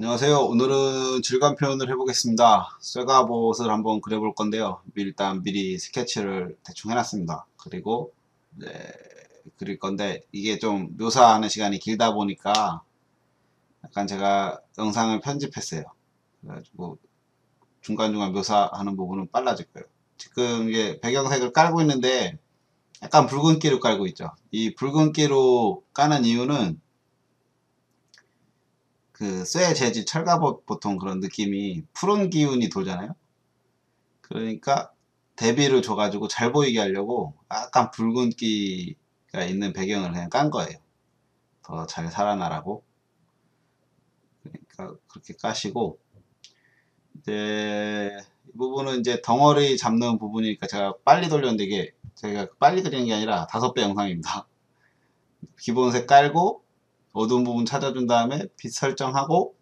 안녕하세요. 오늘은 질감 표현을 해보겠습니다. 쇠갑옷을 한번 그려볼 건데요. 일단 미리 스케치를 대충 해놨습니다. 그리고 이제 그릴 건데 이게 좀 묘사하는 시간이 길다 보니까 약간 제가 영상을 편집했어요. 그래가지고 중간중간 묘사하는 부분은 빨라질 거예요. 지금 이게 배경색을 깔고 있는데 약간 붉은기로 깔고 있죠. 이 붉은기로 까는 이유는 그 쇠 재질 철갑옷 보통 그런 느낌이 푸른 기운이 돌잖아요. 그러니까 대비를 줘가지고 잘 보이게 하려고 약간 붉은기가 있는 배경을 그냥 깐 거예요. 더 잘 살아나라고. 그러니까 그렇게 까시고 이제 이 부분은 이제 덩어리 잡는 부분이니까 제가 빨리 돌렸는데 이게 제가 빨리 그리는 게 아니라 5배 영상입니다. 기본색 깔고 어두운 부분 찾아준 다음에 빛 설정하고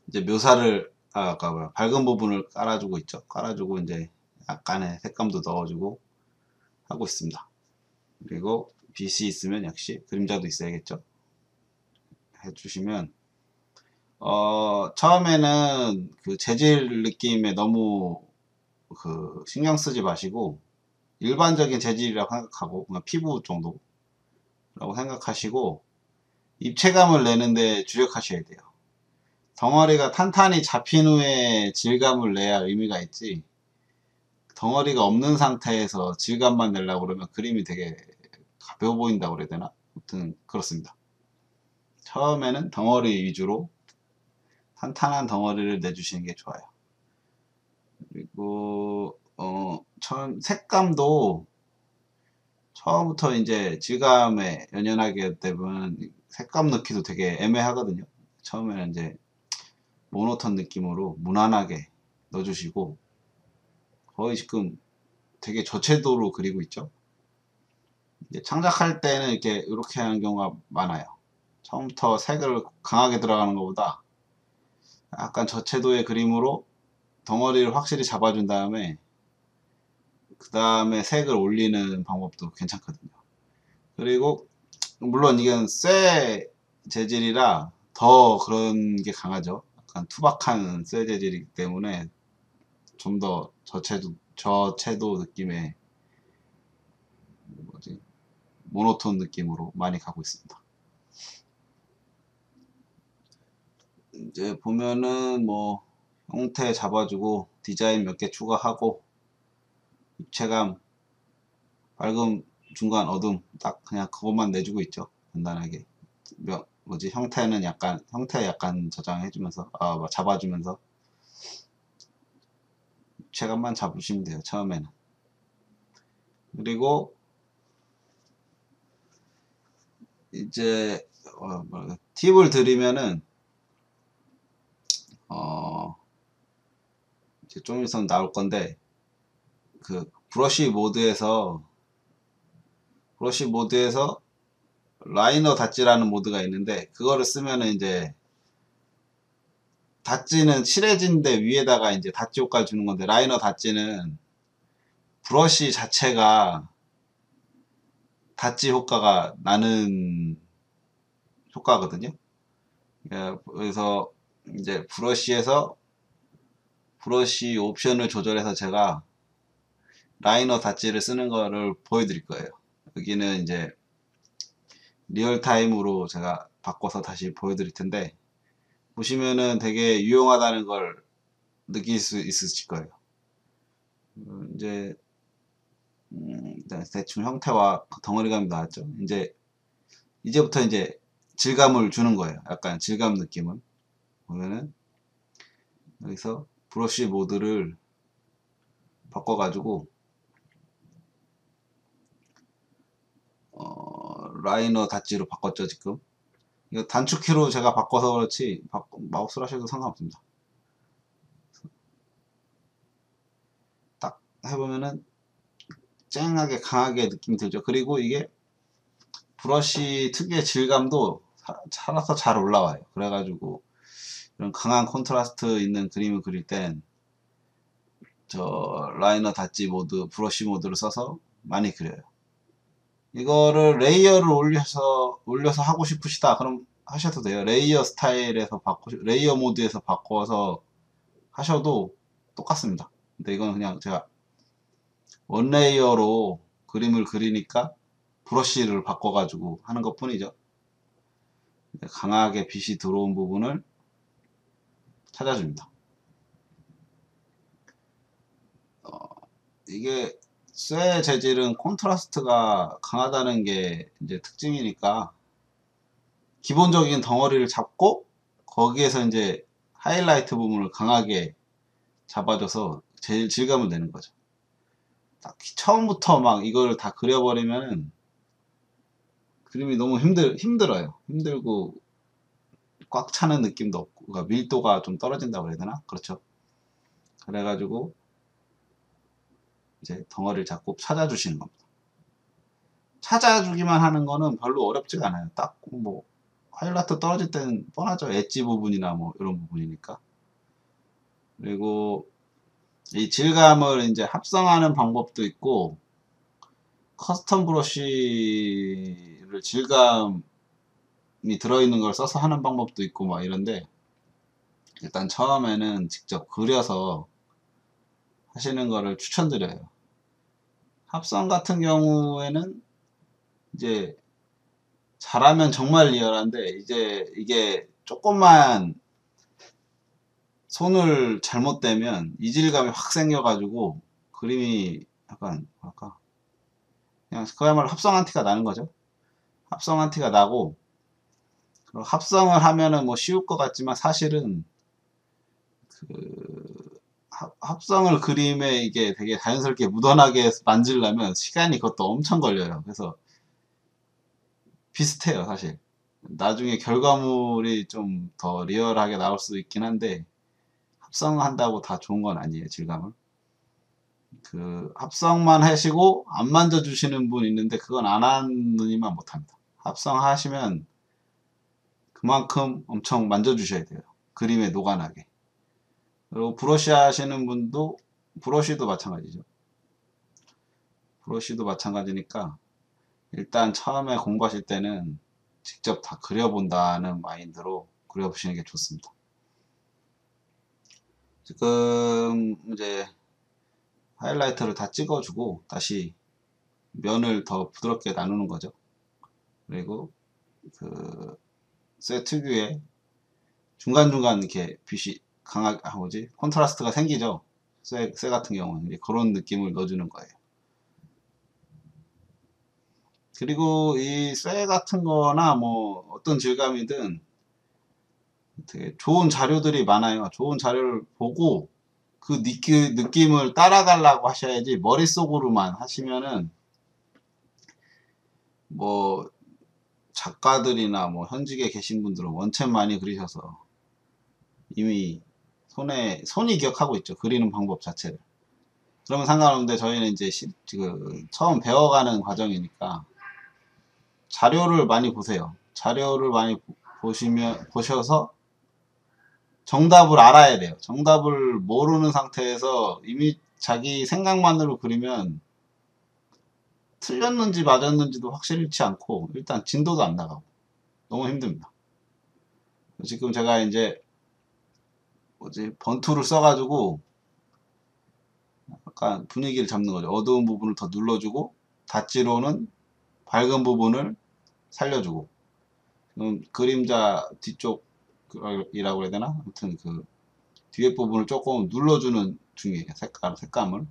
이제 묘사를 아까 뭐야 밝은 부분을 깔아주고 있죠. 깔아주고 이제 약간의 색감도 넣어주고 하고 있습니다. 그리고 빛이 있으면 역시 그림자도 있어야겠죠. 해주시면 처음에는 그 재질 느낌에 너무 그 신경 쓰지 마시고 일반적인 재질이라고 생각하고 그냥 피부 정도라고 생각하시고 입체감을 내는데 주력하셔야 돼요. 덩어리가 탄탄히 잡힌 후에 질감을 내야 의미가 있지 덩어리가 없는 상태에서 질감만 내려고 그러면 그림이 되게 가벼워 보인다고 그래야 되나? 아무튼 그렇습니다. 처음에는 덩어리 위주로 탄탄한 덩어리를 내주시는 게 좋아요. 그리고 색감도 처음부터 이제 질감에 연연하게 되면 색감 넣기도 되게 애매하거든요. 처음에는 이제 모노톤 느낌으로 무난하게 넣어주시고 거의 지금 되게 저채도로 그리고 있죠. 이제 창작할 때는 이렇게 하는 경우가 많아요. 처음부터 색을 강하게 들어가는 것보다 약간 저채도의 그림으로 덩어리를 확실히 잡아준 다음에 그 다음에 색을 올리는 방법도 괜찮거든요. 그리고 물론 이건 쇠 재질이라 더 그런 게 강하죠. 약간 투박한 쇠 재질이기 때문에 좀 더 저채도 느낌의 뭐지 모노톤 느낌으로 많이 가고 있습니다. 이제 보면은 뭐 형태 잡아주고 디자인 몇 개 추가하고 입체감 밝음 중간 어둠 딱 그냥 그것만 내주고 있죠. 간단하게 뭐지 형태 약간 저장해주면서 뭐 잡아주면서 입체감만 잡으시면 돼요. 처음에는. 그리고 이제 팁을 드리면은 이제 좀 있으면 나올 건데 그 브러쉬 모드에서 라이너 닷지라는 모드가 있는데 그거를 쓰면은 이제 닷지는 칠해진데 위에다가 이제 닷지 효과를 주는 건데 라이너 닷지는 브러쉬 자체가 닷지 효과가 나는 효과거든요. 그래서 이제 브러쉬 옵션을 조절해서 제가 라이너 닷지를 쓰는 거를 보여드릴 거예요. 여기는 이제 리얼타임으로 제가 바꿔서 다시 보여드릴 텐데 보시면은 되게 유용하다는 걸 느낄 수 있으실 거예요. 이제 대충 형태와 덩어리감이 나왔죠. 이제부터 이제 질감을 주는 거예요. 약간 질감 느낌을 보면은 여기서 브러쉬 모드를 바꿔가지고 라이너 닷지로 바꿨죠 지금. 이거 단축키로 제가 바꿔서 그렇지 마우스로 하셔도 상관없습니다. 딱 해보면은 쨍하게 강하게 느낌이 들죠. 그리고 이게 브러쉬 특유의 질감도 살아서 잘 올라와요. 그래가지고 이런 강한 콘트라스트 있는 그림을 그릴 땐 저 라이너 닷지 모드, 브러쉬 모드를 써서 많이 그려요. 이거를 레이어를 올려서 하고 싶으시다. 그럼 하셔도 돼요. 레이어 스타일에서 레이어 모드에서 바꿔서 하셔도 똑같습니다. 근데 이건 그냥 제가 원레이어로 그림을 그리니까 브러쉬를 바꿔가지고 하는 것 뿐이죠. 강하게 빛이 들어온 부분을 찾아줍니다. 이게 쇠 재질은 콘트라스트가 강하다는 게 이제 특징이니까 기본적인 덩어리를 잡고 거기에서 이제 하이라이트 부분을 강하게 잡아줘서 제일 질감을 내는 거죠. 딱 처음부터 막 이걸 다 그려버리면은 그림이 너무 힘들어요. 힘들고 꽉 차는 느낌도 없고, 그러니까 밀도가 좀 떨어진다고 해야 되나? 그렇죠. 그래가지고 이제 덩어리를 자꾸 찾아주시는 겁니다. 찾아주기만 하는 거는 별로 어렵지가 않아요. 딱 뭐 하이라이트 떨어질 때는 뻔하죠. 엣지 부분이나 뭐 이런 부분이니까. 그리고 이 질감을 이제 합성하는 방법도 있고, 커스텀 브러쉬를 질감이 들어있는 걸 써서 하는 방법도 있고 막 이런데, 일단 처음에는 직접 그려서 하시는 거를 추천드려요. 합성 같은 경우에는 이제 잘하면 정말 리얼한데, 이제 이게 조금만 손을 잘못대면 이질감이 확 생겨가지고 그림이 약간 뭐랄까, 그냥 그야말로 합성한 티가 나는 거죠. 합성한 티가 나고, 합성을 하면은 뭐 쉬울 것 같지만 사실은 그 합성을 그림에 이게 되게 자연스럽게 묻어나게 만들려면 시간이 그것도 엄청 걸려요. 그래서 비슷해요, 사실. 나중에 결과물이 좀 더 리얼하게 나올 수 있긴 한데, 합성한다고 다 좋은 건 아니에요, 질감은. 그 합성만 하시고 안 만져주시는 분 있는데, 그건 안 하느니만 못합니다. 합성하시면 그만큼 엄청 만져주셔야 돼요. 그림에 녹아나게. 그리고 브러쉬 하시는 분도, 브러쉬도 마찬가지죠. 브러쉬도 마찬가지니까 일단 처음에 공부하실 때는 직접 다 그려본다는 마인드로 그려보시는 게 좋습니다. 지금 이제 하이라이터를 다 찍어주고 다시 면을 더 부드럽게 나누는 거죠. 그리고 쇠 특유의 중간중간 이렇게 빛이 강하게, 뭐지? 콘트라스트가 생기죠. 쇠 같은 경우는 이제 그런 느낌을 넣어주는 거예요. 그리고 이 쇠 같은 거나 뭐 어떤 질감이든 되게 좋은 자료들이 많아요. 좋은 자료를 보고 그 느낌을 따라가려고 하셔야지, 머릿속으로만 하시면은 뭐 작가들이나 뭐 현직에 계신 분들은 원체 많이 그리셔서 이미 손이 기억하고 있죠. 그리는 방법 자체를. 그러면 상관없는데, 저희는 이제 지금 처음 배워가는 과정이니까 자료를 많이 보세요. 자료를 많이 보셔서 정답을 알아야 돼요. 정답을 모르는 상태에서 이미 자기 생각만으로 그리면 틀렸는지 맞았는지도 확실치 않고 일단 진도도 안 나가고 너무 힘듭니다. 지금 제가 이제 뭐지, 번투를 써가지고 약간 분위기를 잡는 거죠. 어두운 부분을 더 눌러주고 다찌로는 밝은 부분을 살려주고, 그림자 뒤쪽이라고 해야 되나? 아무튼 그 뒤에 부분을 조금 눌러주는 중이에요. 색감을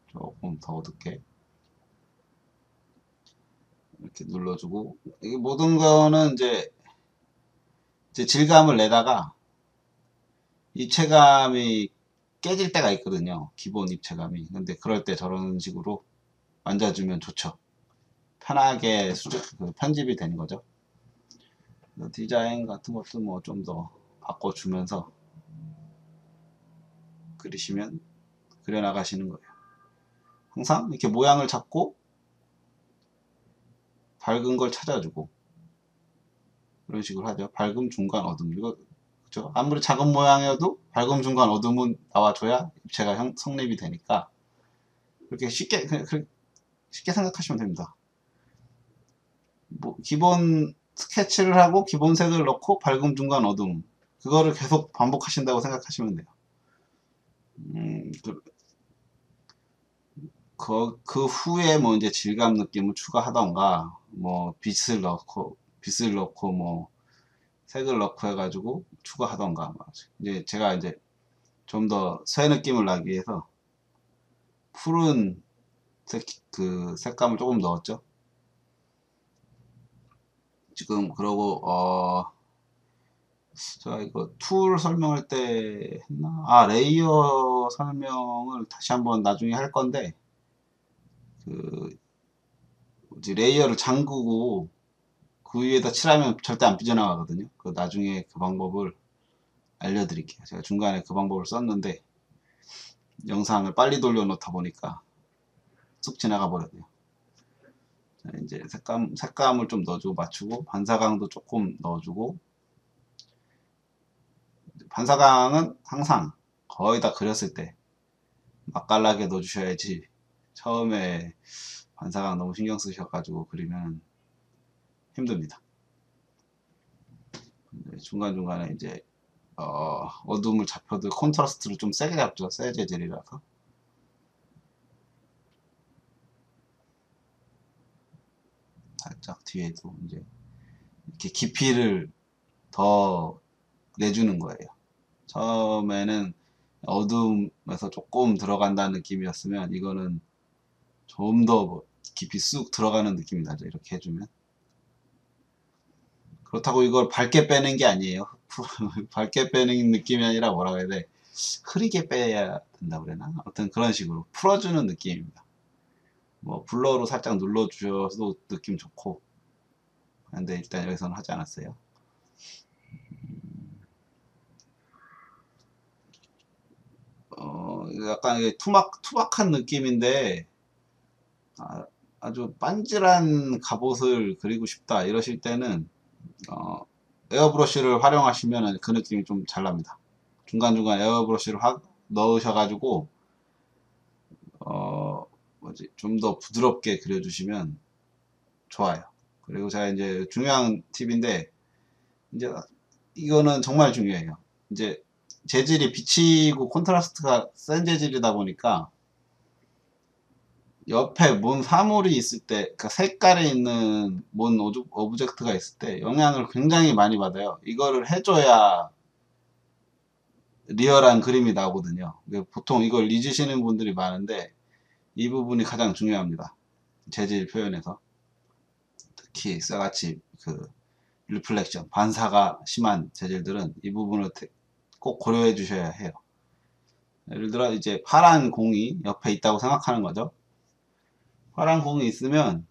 조금 더 어둡게 이렇게 눌러주고, 이게 모든 거는 이제 질감을 내다가 입체감이 깨질 때가 있거든요. 기본 입체감이. 근데 그럴 때 저런 식으로 만져주면 좋죠. 편하게 편집이 되는 거죠. 디자인 같은 것도 뭐 좀 더 바꿔주면서 그리시면 그려나가시는 거예요. 항상 이렇게 모양을 잡고 밝은 걸 찾아주고 그런 식으로 하죠. 밝음, 중간, 어둠. 이거 그렇죠. 아무리 작은 모양이어도 밝음, 중간, 어둠은 나와줘야 입체가 성립이 되니까 그렇게 쉽게 생각하시면 됩니다. 뭐 기본 스케치를 하고 기본색을 넣고 밝음 중간 어둠, 그거를 계속 반복하신다고 생각하시면 돼요. 그 후에 뭐 이제 질감 느낌을 추가하던가, 뭐 빛을 넣고 뭐 색을 넣고 해가지고 추가하던가. 이제 제가 이제 좀 더 새 느낌을 나기 위해서 푸른 그 색감을 조금 넣었죠. 지금 그러고 제가 이거 툴 설명할 때 했나? 레이어 설명을 다시 한번 나중에 할 건데, 그 뭐지, 레이어를 잠그고 그 위에다 칠하면 절대 안 삐져나가거든요. 그 나중에 그 방법을 알려드릴게요. 제가 중간에 그 방법을 썼는데 영상을 빨리 돌려놓다 보니까 쑥 지나가 버렸네요. 이제 색감을 좀 넣어주고 맞추고, 반사광도 조금 넣어주고. 반사광은 항상 거의 다 그렸을 때 맛깔나게 넣어주셔야지, 처음에 반사광 너무 신경 쓰셔가지고 그리면 힘듭니다. 중간중간에 이제 어둠을 잡혀도 콘트라스트를 좀 세게 잡죠. 새 재질이라서. 살짝 뒤에도 이제 이렇게 깊이를 더 내주는 거예요. 처음에는 어둠에서 조금 들어간다는 느낌이었으면 이거는 좀 더 깊이 쑥 들어가는 느낌이 나죠. 이렇게 해주면. 그렇다고 이걸 밝게 빼는 게 아니에요. 밝게 빼는 느낌이 아니라 뭐라고 해야 돼? 흐리게 빼야 된다고 그러나? 아무튼 그런 식으로 풀어주는 느낌입니다. 뭐 블러로 살짝 눌러주셔도 느낌 좋고. 근데 일단 여기서는 하지 않았어요. 약간 투박한 느낌인데, 아주 빤질한 갑옷을 그리고 싶다 이러실 때는 에어브러쉬를 활용하시면 그 느낌이 좀 잘 납니다. 중간중간 에어브러쉬를 확 넣으셔가지고 좀 더 부드럽게 그려주시면 좋아요. 그리고 제가 이제 중요한 팁인데, 이제 이거는 정말 중요해요. 이제 재질이 비치고 콘트라스트가 센 재질이다 보니까 옆에 뭔 사물이 있을 때, 그 색깔이 있는 뭔 오브젝트가 있을 때 영향을 굉장히 많이 받아요. 이거를 해줘야 리얼한 그림이 나오거든요. 보통 이걸 잊으시는 분들이 많은데 이 부분이 가장 중요합니다. 재질 표현에서. 특히 쇠같이 그 리플렉션, 반사가 심한 재질들은 이 부분을 꼭 고려해 주셔야 해요. 예를 들어 이제 파란 공이 옆에 있다고 생각하는 거죠. 파란 공이 있으면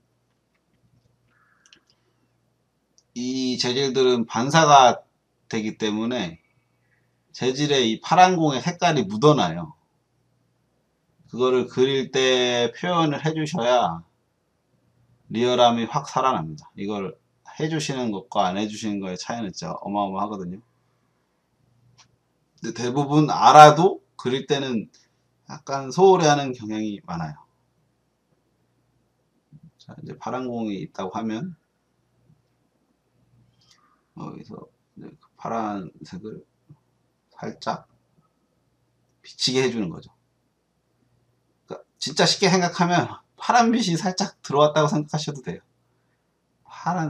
이 재질들은 반사가 되기 때문에 재질에 이 파란 공의 색깔이 묻어나요. 그거를 그릴 때 표현을 해 주셔야 리얼함이 확 살아납니다. 이걸 해주시는 것과 안 해주시는 거의 차이는 진짜 어마어마하거든요. 근데 대부분 알아도 그릴 때는 약간 소홀해하는 경향이 많아요. 자, 이제 파란 공이 있다고 하면 여기서 이제 그 파란색을 살짝 비치게 해주는 거죠. 그러니까 진짜 쉽게 생각하면 파란빛이 살짝 들어왔다고 생각하셔도 돼요.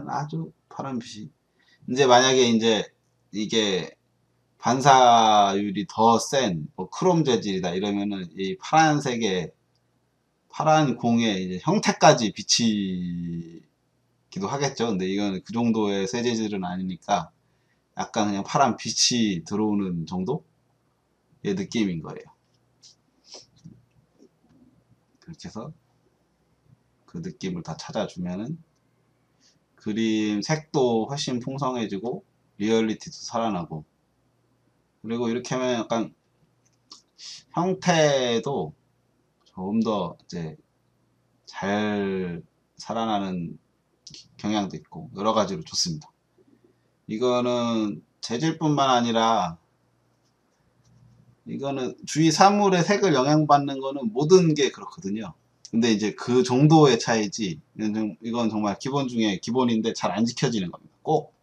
아주 파란빛이. 이제 만약에 이제 이게 반사율이 더 센 크롬 재질이다 이러면은 이 파란 공의 이제 형태까지 비치기도 하겠죠. 근데 이건 그 정도의 새 재질은 아니니까 약간 그냥 파란 빛이 들어오는 정도의 느낌인 거예요. 그렇게 해서 그 느낌을 다 찾아주면은 그림 색도 훨씬 풍성해지고 리얼리티도 살아나고, 그리고 이렇게 하면 약간 형태도 조금 더 이제 잘 살아나는 경향도 있고 여러 가지로 좋습니다. 이거는 재질뿐만 아니라 이거는 주위 사물의 색을 영향받는 거는 모든 게 그렇거든요. 근데 이제 그 정도의 차이지, 이건 정말 기본 중에 기본인데 잘 안 지켜지는 겁니다. 꼭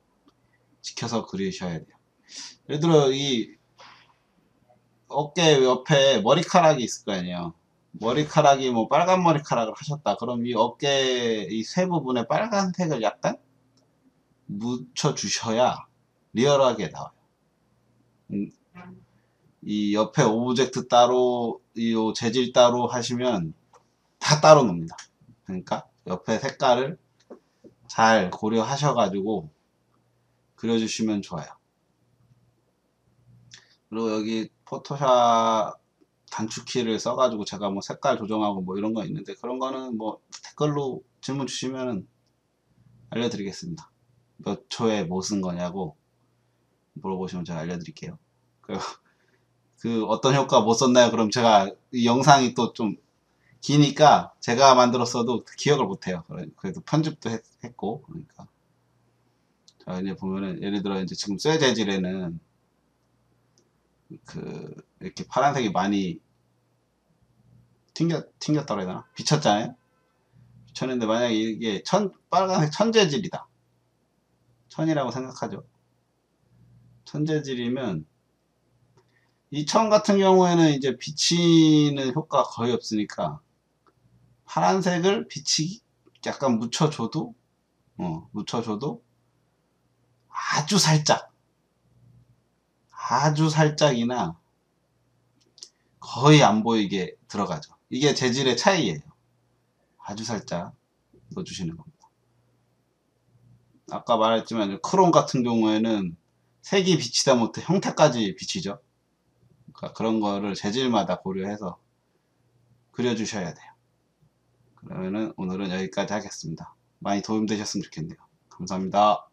지켜서 그리셔야 돼요. 예를 들어 이 어깨 옆에 머리카락이 있을 거 아니에요. 머리카락이 뭐 빨간 머리카락을 하셨다. 그럼 이 어깨 이 쇄 부분에 빨간색을 약간 묻혀 주셔야 리얼하게 나와요. 이 옆에 오브젝트 따로, 이 재질 따로 하시면 다 따로 놉니다. 그러니까 옆에 색깔을 잘 고려하셔가지고 그려주시면 좋아요. 그리고 여기 포토샵 단축키를 써가지고 제가 뭐 색깔 조정하고 뭐 이런 거 있는데 그런 거는 뭐 댓글로 질문 주시면 알려드리겠습니다. 몇 초에 뭐 쓴 거냐고 물어보시면 제가 알려드릴게요. 그 어떤 효과 못 썼나요? 그럼 제가 이 영상이 또 좀 기니까 제가 만들었어도 기억을 못해요. 그래도 편집도 했고 그러니까 자 이제 보면은 예를 들어 이제 지금 쇠 재질에는 그 이렇게 파란색이 많이 튕겼다고 해야 되나? 비쳤잖아요. 비쳤는데 만약에 이게 빨간색 천재질이다. 천이라고 생각하죠. 천재질이면 이 천 같은 경우에는 이제 비치는 효과가 거의 없으니까 파란색을 빛이 약간 묻혀줘도 묻혀줘도 아주 살짝이나 거의 안 보이게 들어가죠. 이게 재질의 차이예요. 아주 살짝 넣어주시는 겁니다. 아까 말했지만 크롬 같은 경우에는 색이 비치다 못해 형태까지 비치죠. 그러니까 그런 거를 재질마다 고려해서 그려주셔야 돼요. 그러면은 오늘은 여기까지 하겠습니다. 많이 도움되셨으면 좋겠네요. 감사합니다.